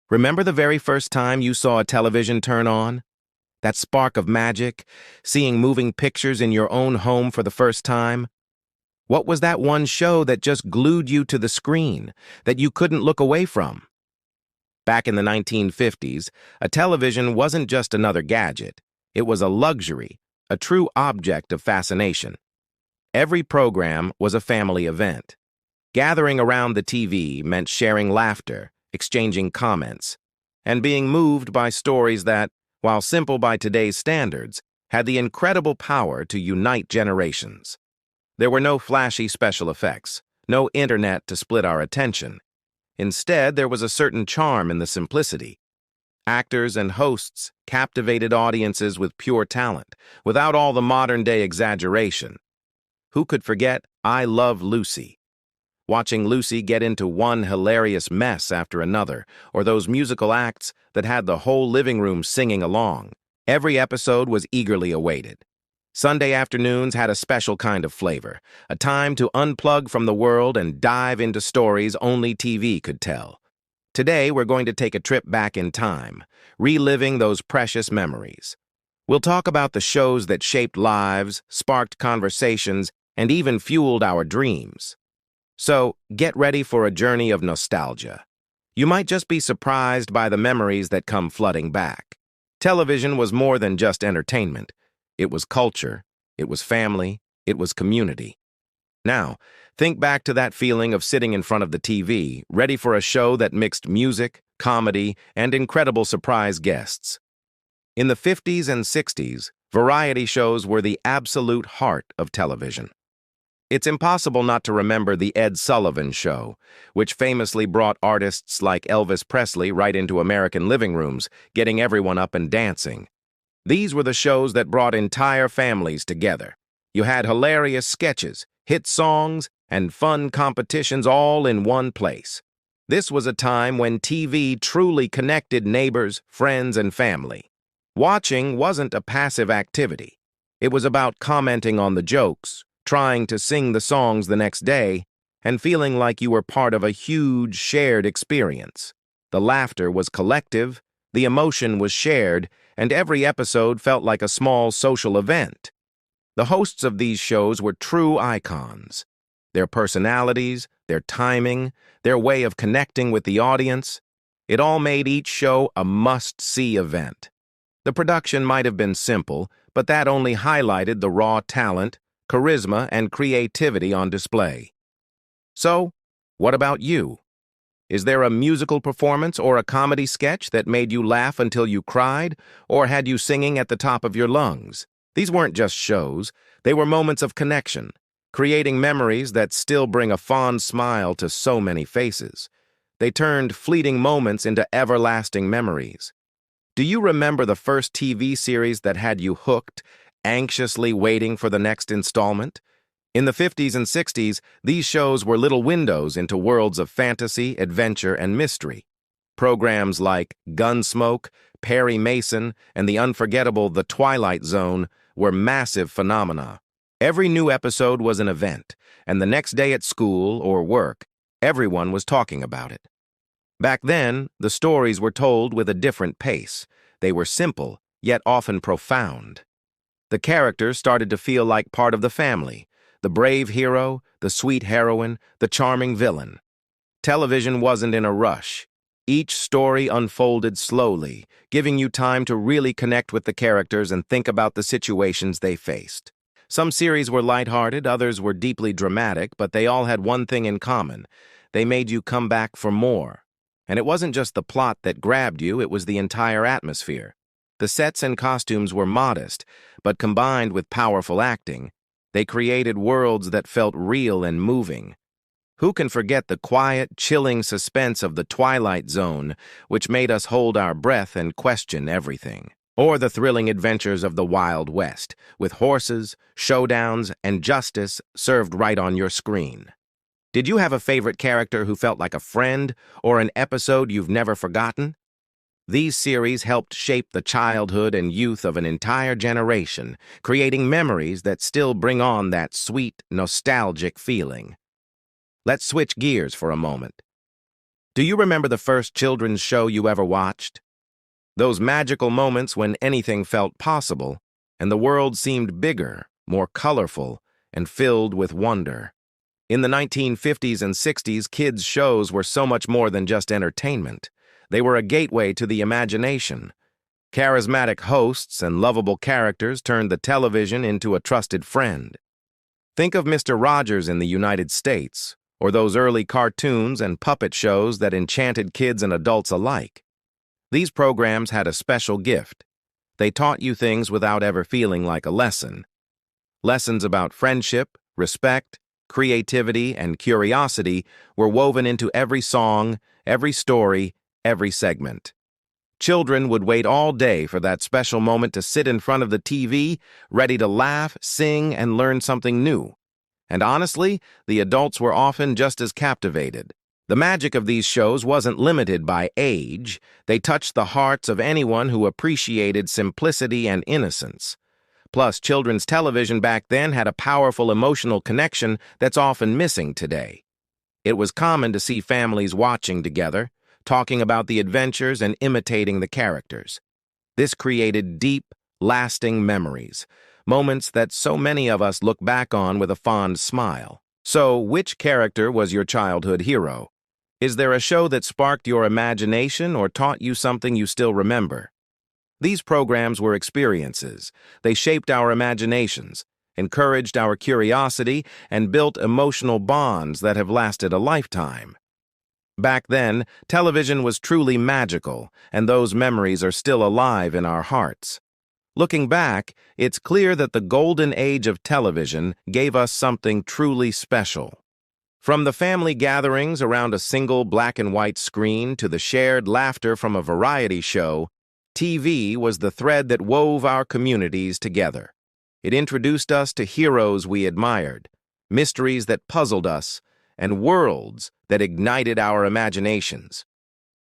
Remember the very first time you saw a television turn on? That spark of magic, seeing moving pictures in your own home for the first time? What was that one show that just glued you to the screen, that you couldn't look away from? Back in the 1950s, a television wasn't just another gadget. It was a luxury, a true object of fascination. Every program was a family event. Gathering around the TV meant sharing laughter, exchanging comments, and being moved by stories that, while simple by today's standards, had the incredible power to unite generations. There were no flashy special effects, no internet to split our attention. Instead, there was a certain charm in the simplicity. Actors and hosts captivated audiences with pure talent, without all the modern-day exaggeration. Who could forget I Love Lucy? Watching Lucy get into one hilarious mess after another, or those musical acts that had the whole living room singing along. Every episode was eagerly awaited. Sunday afternoons had a special kind of flavor, a time to unplug from the world and dive into stories only TV could tell. Today, we're going to take a trip back in time, reliving those precious memories. We'll talk about the shows that shaped lives, sparked conversations, and even fueled our dreams. So, get ready for a journey of nostalgia. You might just be surprised by the memories that come flooding back. Television was more than just entertainment. It was culture, it was family, it was community. Now, think back to that feeling of sitting in front of the TV, ready for a show that mixed music, comedy, and incredible surprise guests. In the 50s and 60s, variety shows were the absolute heart of television. It's impossible not to remember The Ed Sullivan Show, which famously brought artists like Elvis Presley right into American living rooms, getting everyone up and dancing. These were the shows that brought entire families together. You had hilarious sketches, hit songs, and fun competitions all in one place. This was a time when TV truly connected neighbors, friends, and family. Watching wasn't a passive activity. It was about commenting on the jokes, trying to sing the songs the next day, and feeling like you were part of a huge shared experience. The laughter was collective, the emotion was shared, and every episode felt like a small social event. The hosts of these shows were true icons. Their personalities, their timing, their way of connecting with the audience, it all made each show a must-see event. The production might have been simple, but that only highlighted the raw talent, charisma, and creativity on display. So, what about you? Is there a musical performance or a comedy sketch that made you laugh until you cried, or had you singing at the top of your lungs? These weren't just shows, they were moments of connection, creating memories that still bring a fond smile to so many faces. They turned fleeting moments into everlasting memories. Do you remember the first TV series that had you hooked, anxiously waiting for the next installment? In the 50s and 60s, these shows were little windows into worlds of fantasy, adventure, and mystery. Programs like Gunsmoke, Perry Mason, and the unforgettable The Twilight Zone were massive phenomena. Every new episode was an event, and the next day at school or work, everyone was talking about it. Back then, the stories were told with a different pace. They were simple, yet often profound. The characters started to feel like part of the family. The brave hero, the sweet heroine, the charming villain. Television wasn't in a rush. Each story unfolded slowly, giving you time to really connect with the characters and think about the situations they faced. Some series were lighthearted, others were deeply dramatic, but they all had one thing in common. They made you come back for more. And it wasn't just the plot that grabbed you, it was the entire atmosphere. The sets and costumes were modest, but combined with powerful acting, they created worlds that felt real and moving. Who can forget the quiet, chilling suspense of The Twilight Zone, which made us hold our breath and question everything? Or the thrilling adventures of the Wild West, with horses, showdowns, and justice served right on your screen. Did you have a favorite character who felt like a friend, or an episode you've never forgotten? These series helped shape the childhood and youth of an entire generation, creating memories that still bring on that sweet, nostalgic feeling. Let's switch gears for a moment. Do you remember the first children's show you ever watched? Those magical moments when anything felt possible, and the world seemed bigger, more colorful, and filled with wonder. In the 1950s and 60s, kids' shows were so much more than just entertainment. They were a gateway to the imagination. Charismatic hosts and lovable characters turned the television into a trusted friend. Think of Mr. Rogers in the United States, or those early cartoons and puppet shows that enchanted kids and adults alike. These programs had a special gift. They taught you things without ever feeling like a lesson. Lessons about friendship, respect, creativity, and curiosity were woven into every song, every story, every segment. Children would wait all day for that special moment to sit in front of the TV, ready to laugh, sing, and learn something new. And honestly, the adults were often just as captivated. The magic of these shows wasn't limited by age. They touched the hearts of anyone who appreciated simplicity and innocence. Plus, children's television back then had a powerful emotional connection that's often missing today. It was common to see families watching together, talking about the adventures and imitating the characters. This created deep, lasting memories, moments that so many of us look back on with a fond smile. So, which character was your childhood hero? Is there a show that sparked your imagination or taught you something you still remember? These programs were experiences. They shaped our imaginations, encouraged our curiosity, and built emotional bonds that have lasted a lifetime. Back then, television was truly magical, and those memories are still alive in our hearts. Looking back, it's clear that the golden age of television gave us something truly special. From the family gatherings around a single black and white screen to the shared laughter from a variety show, TV was the thread that wove our communities together. It introduced us to heroes we admired, mysteries that puzzled us, and worlds that ignited our imaginations.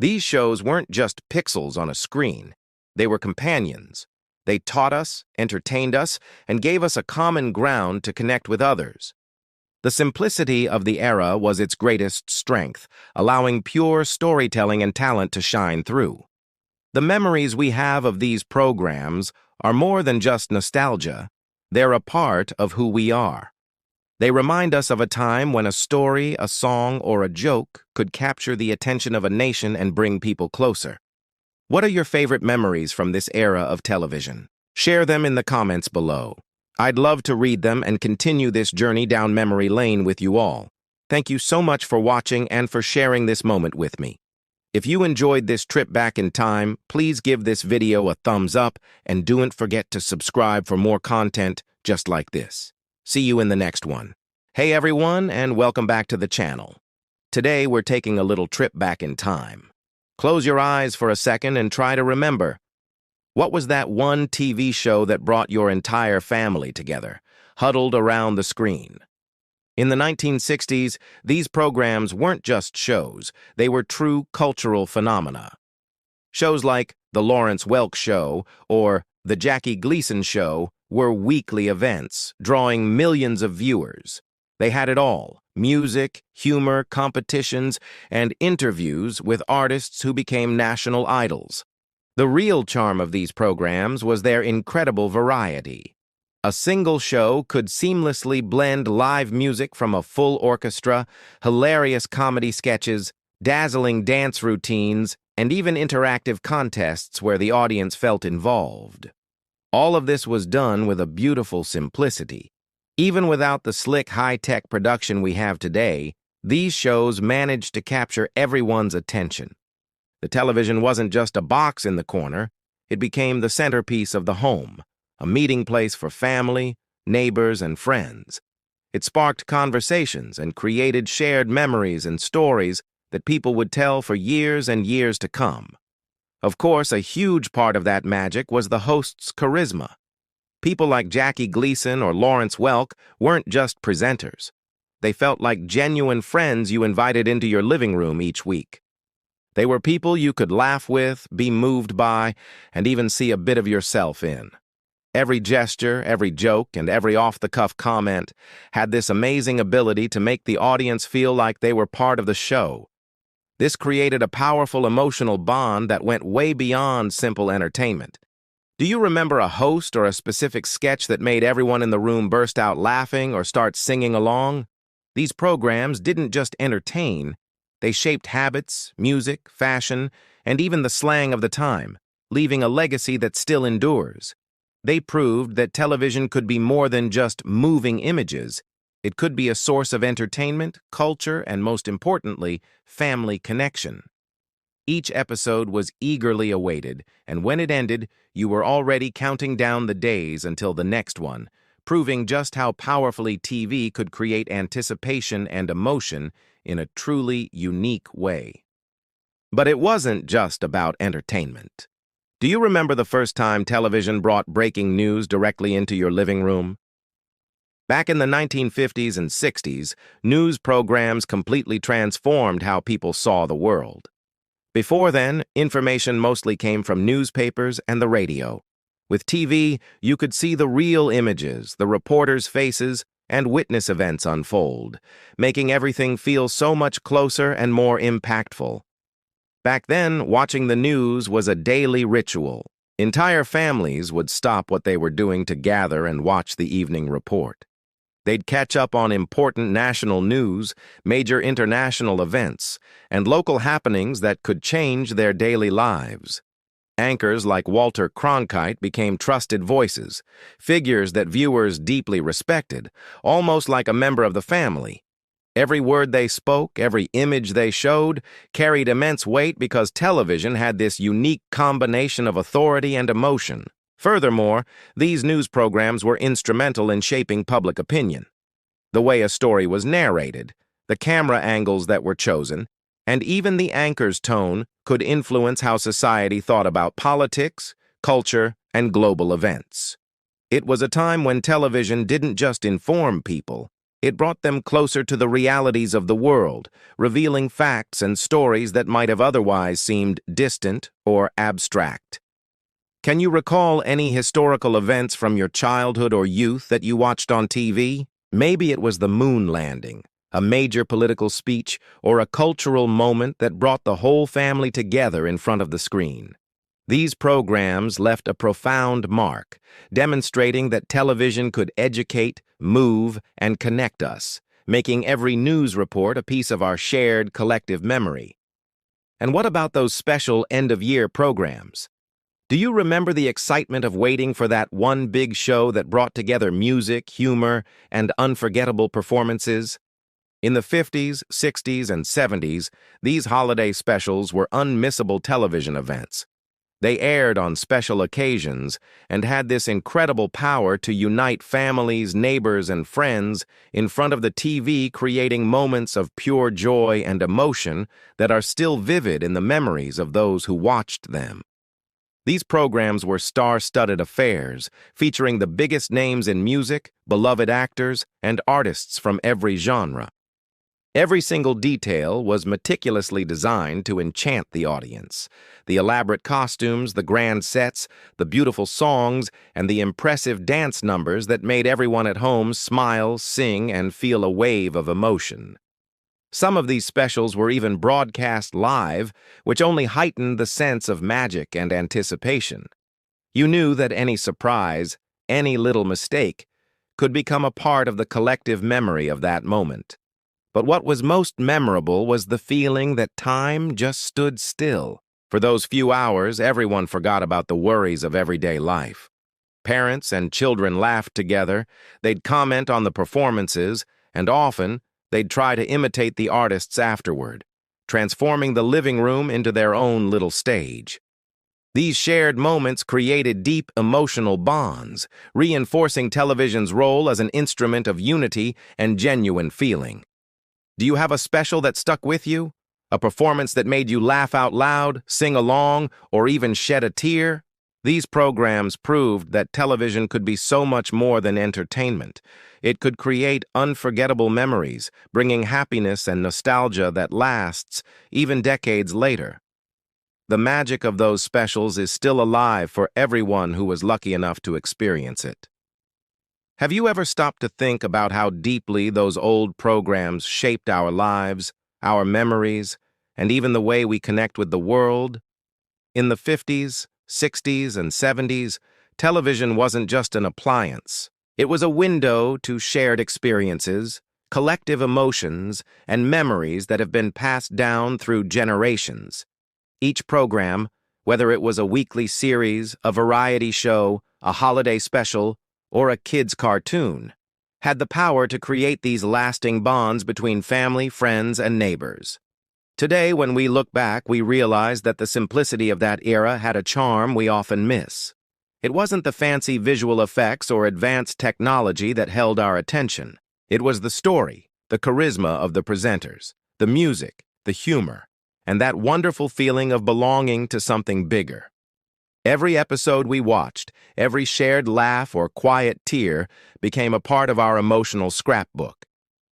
These shows weren't just pixels on a screen. They were companions. They taught us, entertained us, and gave us a common ground to connect with others. The simplicity of the era was its greatest strength, allowing pure storytelling and talent to shine through. The memories we have of these programs are more than just nostalgia. They're a part of who we are. They remind us of a time when a story, a song, or a joke could capture the attention of a nation and bring people closer. What are your favorite memories from this era of television? Share them in the comments below. I'd love to read them and continue this journey down memory lane with you all. Thank you so much for watching and for sharing this moment with me. If you enjoyed this trip back in time, please give this video a thumbs up and don't forget to subscribe for more content just like this. See you in the next one. Hey everyone, and welcome back to the channel. Today we're taking a little trip back in time. Close your eyes for a second and try to remember. What was that one TV show that brought your entire family together, huddled around the screen? In the 1960s, these programs weren't just shows, they were true cultural phenomena. Shows like The Lawrence Welk Show or The Jackie Gleason Show were weekly events, drawing millions of viewers. They had it all: music, humor, competitions, and interviews with artists who became national idols. The real charm of these programs was their incredible variety. A single show could seamlessly blend live music from a full orchestra, hilarious comedy sketches, dazzling dance routines, and even interactive contests where the audience felt involved. All of this was done with a beautiful simplicity. Even without the slick, high-tech production we have today, these shows managed to capture everyone's attention. The television wasn't just a box in the corner, it became the centerpiece of the home, a meeting place for family, neighbors, and friends. It sparked conversations and created shared memories and stories that people would tell for years and years to come. Of course, a huge part of that magic was the host's charisma. People like Jackie Gleason or Lawrence Welk weren't just presenters. They felt like genuine friends you invited into your living room each week. They were people you could laugh with, be moved by, and even see a bit of yourself in. Every gesture, every joke, and every off-the-cuff comment had this amazing ability to make the audience feel like they were part of the show. This created a powerful emotional bond that went way beyond simple entertainment. Do you remember a host or a specific sketch that made everyone in the room burst out laughing or start singing along? These programs didn't just entertain, they shaped habits, music, fashion, and even the slang of the time, leaving a legacy that still endures. They proved that television could be more than just moving images. It could be a source of entertainment, culture, and most importantly, family connection. Each episode was eagerly awaited, and when it ended, you were already counting down the days until the next one, proving just how powerfully TV could create anticipation and emotion in a truly unique way. But it wasn't just about entertainment. Do you remember the first time television brought breaking news directly into your living room? Back in the 1950s and 60s, news programs completely transformed how people saw the world. Before then, information mostly came from newspapers and the radio. With TV, you could see the real images, the reporters' faces, and witness events unfold, making everything feel so much closer and more impactful. Back then, watching the news was a daily ritual. Entire families would stop what they were doing to gather and watch the evening report. They'd catch up on important national news, major international events, and local happenings that could change their daily lives. Anchors like Walter Cronkite became trusted voices, figures that viewers deeply respected, almost like a member of the family. Every word they spoke, every image they showed, carried immense weight because television had this unique combination of authority and emotion. Furthermore, these news programs were instrumental in shaping public opinion. The way a story was narrated, the camera angles that were chosen, and even the anchor's tone could influence how society thought about politics, culture, and global events. It was a time when television didn't just inform people, it brought them closer to the realities of the world, revealing facts and stories that might have otherwise seemed distant or abstract. Can you recall any historical events from your childhood or youth that you watched on TV? Maybe it was the moon landing, a major political speech, or a cultural moment that brought the whole family together in front of the screen. These programs left a profound mark, demonstrating that television could educate, move, and connect us, making every news report a piece of our shared collective memory. And what about those special end-of-year programs? Do you remember the excitement of waiting for that one big show that brought together music, humor, and unforgettable performances? In the 50s, 60s, and 70s, these holiday specials were unmissable television events. They aired on special occasions and had this incredible power to unite families, neighbors, and friends in front of the TV, creating moments of pure joy and emotion that are still vivid in the memories of those who watched them. These programs were star-studded affairs, featuring the biggest names in music, beloved actors, and artists from every genre. Every single detail was meticulously designed to enchant the audience. The elaborate costumes, the grand sets, the beautiful songs, and the impressive dance numbers that made everyone at home smile, sing, and feel a wave of emotion. Some of these specials were even broadcast live, which only heightened the sense of magic and anticipation. You knew that any surprise, any little mistake, could become a part of the collective memory of that moment. But what was most memorable was the feeling that time just stood still. For those few hours, everyone forgot about the worries of everyday life. Parents and children laughed together, they'd comment on the performances, and often, they'd try to imitate the artists afterward, transforming the living room into their own little stage. These shared moments created deep emotional bonds, reinforcing television's role as an instrument of unity and genuine feeling. Do you have a special that stuck with you? A performance that made you laugh out loud, sing along, or even shed a tear? These programs proved that television could be so much more than entertainment. It could create unforgettable memories, bringing happiness and nostalgia that lasts even decades later. The magic of those specials is still alive for everyone who was lucky enough to experience it. Have you ever stopped to think about how deeply those old programs shaped our lives, our memories, and even the way we connect with the world. In the 50s, 60s, and 70s, television wasn't just an appliance. It was a window to shared experiences, collective emotions, and memories that have been passed down through generations. Each program, whether it was a weekly series, a variety show, a holiday special, or a kid's cartoon, had the power to create these lasting bonds between family, friends, and neighbors. Today, when we look back, we realize that the simplicity of that era had a charm we often miss. It wasn't the fancy visual effects or advanced technology that held our attention. It was the story, the charisma of the presenters, the music, the humor, and that wonderful feeling of belonging to something bigger. Every episode we watched, every shared laugh or quiet tear became a part of our emotional scrapbook.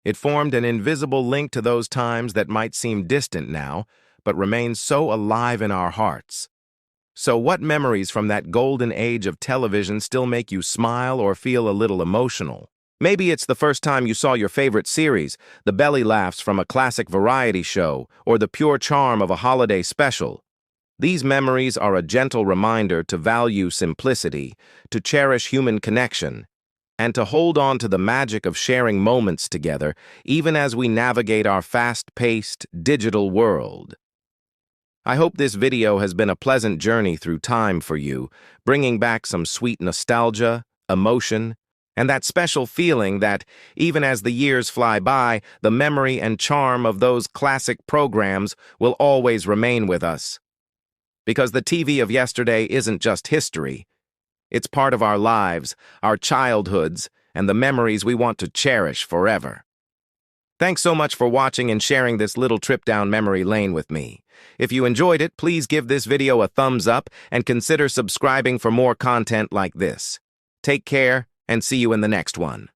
It formed an invisible link to those times that might seem distant now, but remain so alive in our hearts. So what memories from that golden age of television still make you smile or feel a little emotional? Maybe it's the first time you saw your favorite series, the belly laughs from a classic variety show, or the pure charm of a holiday special. These memories are a gentle reminder to value simplicity, to cherish human connection, and to hold on to the magic of sharing moments together, even as we navigate our fast-paced, digital world. I hope this video has been a pleasant journey through time for you, bringing back some sweet nostalgia, emotion, and that special feeling that, even as the years fly by, the memory and charm of those classic programs will always remain with us. Because the TV of yesterday isn't just history. It's part of our lives, our childhoods, and the memories we want to cherish forever. Thanks so much for watching and sharing this little trip down memory lane with me. If you enjoyed it, please give this video a thumbs up and consider subscribing for more content like this. Take care and see you in the next one.